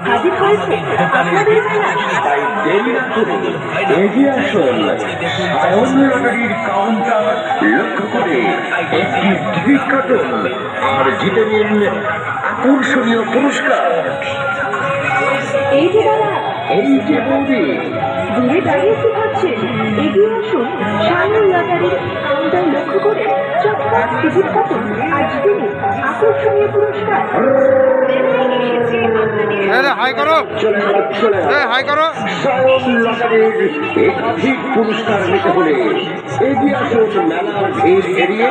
হাজির হয়েছে আপনাদের মেলায়। তাই দেরি না করে এগিয়ে আসুন। সায়ন লটারির কাউন্টার লক্ষ্য করে একটি টিকিট কাটুন আর জিতে নিন আকর্ষণীয় পুরস্কার। এই যে দাদা, এই যে বৌদি, দূরে দাঁড়িয়ে কি ভাবছেন? এগিয়ে আসুন, সায়ন লটারির কাউন্টার লক্ষ্য করে চটপট টিকিট কাটুন আর জিতে নিন আকর্ষণীয় পুরস্কার। হাই করো, হাই করো। সায়ন লটারির একাধিক পুরস্কার নিতে হলে এগিয়ে আসুন মেলার ভিড় এড়িয়ে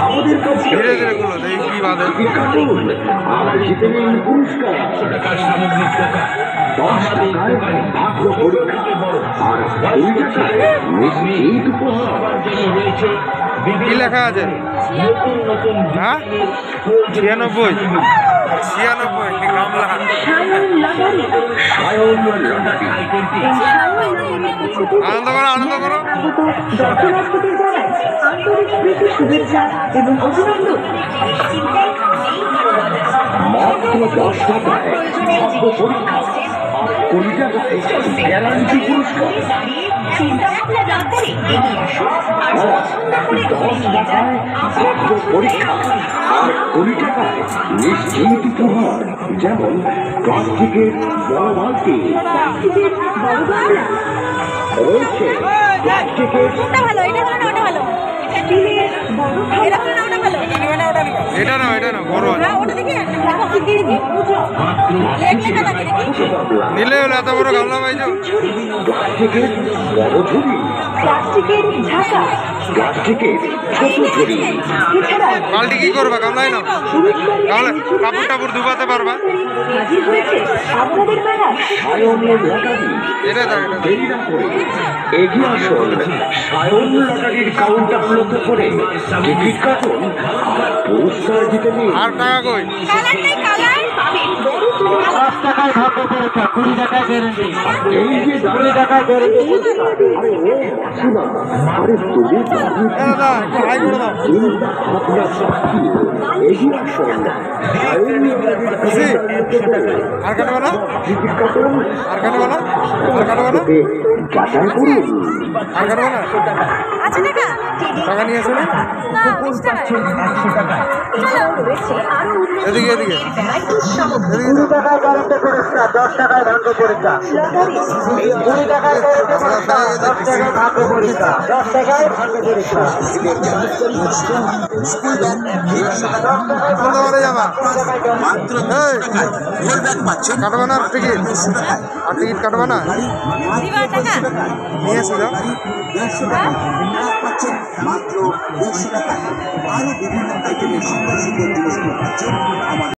আমাদের কাছে ধীরে ধীরে গুলো দেখি কি বাদে। টিকিট কাটুন আর জিতে নিন পুরস্কার। 10 টাকায় ভাগ্য পরীক্ষা আর 2 টাকায় নিশ্চিত উপহার। কি লেখা আছে? হ্যাঁ, 96 গামলা। সায়ন লটারি। সায়ন লটারি। এই সায়ন লটারির পক্ষ থেকে আনন্দ করো, আনন্দ করো। আগত দর্শনার্থীদের জানাই আন্তরিক প্রীতি, শুভেচ্ছা এবং অভিনন্দন। মাত্র 10 টাকায় ভাগ্য পরীক্ষা আর 20 টাকায় গ্যারান্টি পুরস্কার। 10 টাকায় ভাগ্য পরীক্ষা আর 20 টাকায় নিশ্চিত উপহার, যেমন প্লাস্টিকের বড় বালতি, প্লাস্টিকের বড় গামলা, রয়েছে প্লাস্টিকের স্টিলের বড় থালা, এটা না বড় আছে। প্লাস্টিকের বড় জগ, ছোট গামলা, নিলে হলো এত বড় গামলা পাইছো। ঝুড়ি, প্লাস্টিকের বড় ঝুড়ি, প্লাস্টিকের ঝাঁকা, প্লাস্টিকের ছোট ঝুড়ি। এছাড়া বালতি কি করবা? গামলাই না গামলা, কাপড় টাপড় ধুবাতে পারবা। হাজির হয়েছে আপনাদের মেলায়। সায়ন লটারি। এটা দাও, এটা দাও। দেরি না করে এগিয়ে আসুন সায়ন লটারির কাউন্টার লক্ষ্য করে টিকিট কাটুন আর পুরস্কার জিতে নিন। আর টাকা কই? 10 টাকায় ভাগ্য পরীক্ষা, 20 টাকায় গ্যারেন্টি। এই যে 20 টাকায় গ্যারেন্টি। আরে ও শোনা, আরে তুমি দাদা একটু হাই করে দাও। চিন্তা ভাবনা চাপিয়ে এগিয়ে আসুন সায়ন লটারির খুশি? কাউন্টার লক্ষ্য করে আর কাটবো না, টিকিট কাটুন আর কাটবো না, আর কাটবো না, যাচাই করুন। আর কাটবো না। টাকা নিয়ে আসো না। রয়েছে আরো এদিকে এদিকে ভ্যারাইটিস সামগ্রী। 20 টাকায় গ্যারেন্টি পুরস্কার, 10 টাকায় ভাগ্য পরীক্ষা। লটারি, 20 টাকায় গ্যারেন্টি পুরস্কার, 10 টাকায় ভাগ্য পরীক্ষা, 10 টাকায় ভাগ্য পরীক্ষা। বন্ধ করে যাবা। এই, কাটবো না টিকিট? আর টিকিট কাটবো না? নিয়ে এসে যাও। 150 টাকা পাচ্ছেন মাত্র 150 টাকায়। আরো বিভিন্ন আইটেমের সুন্দর সুন্দর জিনিসগুলো পাচ্ছেন আমাদের